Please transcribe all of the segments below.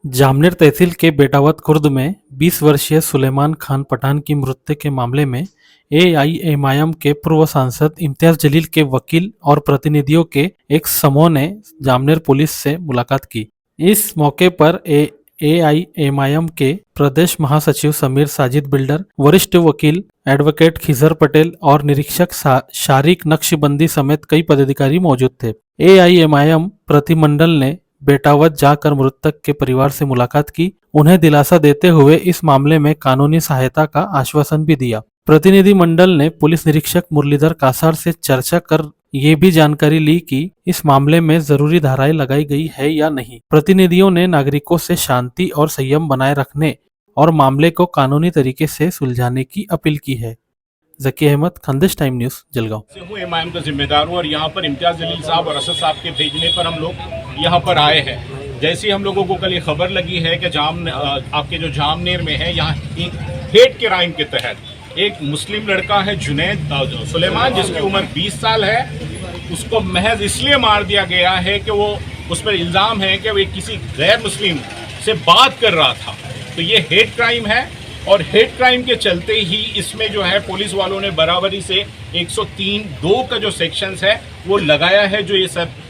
जामनेर तहसील के बेटावद खुर्द में 20 वर्षीय सुलेमान खान पठान की मृत्यु के मामले में एआईएमआईएम के पूर्व सांसद इम्तियाज जलील के वकील और प्रतिनिधियों के एक समूह ने जामनेर पुलिस से मुलाकात की। इस मौके पर एआईएमआईएम के प्रदेश महासचिव समीर साजिद बिल्डर, वरिष्ठ वकील एडवोकेट खिजर पटेल और निरीक्षक शारिक नक्शबंदी समेत कई पदाधिकारी मौजूद थे। एआईएमआईएम प्रतिमंडल ने बेटावद जाकर मृतक के परिवार से मुलाकात की, उन्हें दिलासा देते हुए इस मामले में कानूनी सहायता का आश्वासन भी दिया। प्रतिनिधि मंडल ने पुलिस निरीक्षक मुरलीधर कासार से चर्चा कर ये भी जानकारी ली कि इस मामले में जरूरी धाराएं लगाई गई है या नहीं। प्रतिनिधियों ने नागरिकों से शांति और संयम बनाए रखने और मामले को कानूनी तरीके से सुलझाने की अपील की है। Zaki Ahmed, Khandesh time news, Jalgaon. एमआईएम का जिम्मेदार हूँ और यहाँ पर इम्तियाज जलील साहब और असद साहब के भेजने पर हम लोग यहाँ पर आए हैं। जैसे ही हम लोगों को कल ये खबर लगी है कि आपके जो जामनेर में है, यहाँ एक हेट क्राइम के तहत एक मुस्लिम लड़का है जुनैद सुलेमान, जिसकी उम्र 20 साल है, उसको महज इसलिए मार दिया गया है कि वो उस पर इल्ज़ाम है कि वो किसी गैर मुस्लिम से बात कर रहा था। तो ये हेट क्राइम है और हेट क्राइम के चलते ही इसमें जो है पुलिस वालों ने बराबरी से 103(2) का जो सेक्शंस है वो लगाया है, जो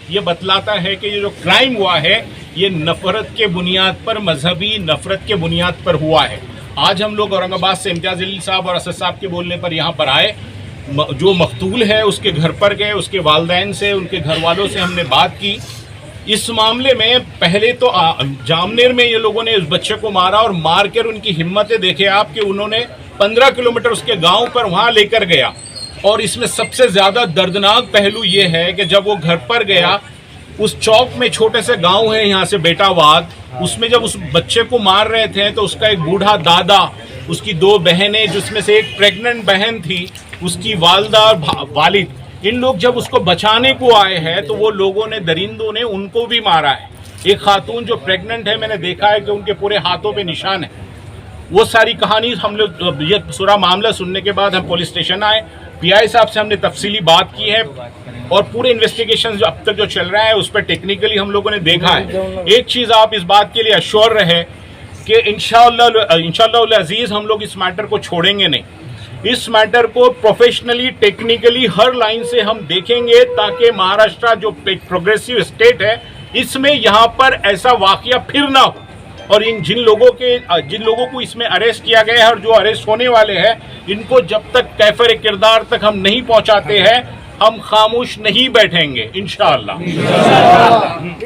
ये बतलाता है कि ये जो क्राइम हुआ है ये नफरत के बुनियाद पर, मजहबी नफरत के बुनियाद पर हुआ है। आज हम लोग औरंगाबाद से इम्तियाज जलील साहब और असद साहब के बोलने पर यहाँ पर आए। जो मकतूल है उसके घर पर गए, उसके वालिदैन से, उनके घर वालों से हमने बात की। इस मामले में पहले तो जामनेर में ये लोगों ने उस बच्चे को मारा और मार कर उनकी हिम्मतें देखे आप कि उन्होंने 15 किलोमीटर उसके गांव पर वहां लेकर गया। और इसमें सबसे ज्यादा दर्दनाक पहलू ये है कि जब वो घर पर गया, उस चौक में छोटे से गांव है यहाँ से बेटावाद, उसमें जब उस बच्चे को मार रहे थे तो उसका एक बूढ़ा दादा, उसकी 2 बहनें, जिसमें से एक प्रेग्नेंट बहन थी, उसकी वालदा और वालिद, इन लोग जब उसको बचाने को आए हैं तो वो लोगों ने, दरिंदों ने उनको भी मारा है। एक खातून जो प्रेग्नेंट है, मैंने देखा है कि उनके पूरे हाथों पे निशान है। वो सारी कहानी हम लोग, ये पूरा मामला सुनने के बाद हम पुलिस स्टेशन आए, पीआई साहब से हमने तफसीली बात की है और पूरे इन्वेस्टिगेशन जो अब तक जो चल रहा है उस पर टेक्निकली हम लोगों ने देखा है। एक चीज आप इस बात के लिए अश्योर रहे कि इंशाअल्लाह अजीज हम लोग इस मैटर को छोड़ेंगे नहीं। इस मैटर को प्रोफेशनली, टेक्निकली हर लाइन से हम देखेंगे ताकि महाराष्ट्र जो प्रोग्रेसिव स्टेट है इसमें यहाँ पर ऐसा वाकया फिर ना हो। और जिन लोगों को इसमें अरेस्ट किया गया है और जो अरेस्ट होने वाले हैं, इनको जब तक कैफर किरदार तक हम नहीं पहुंचाते हैं, हम खामोश नहीं बैठेंगे इंशाअल्लाह।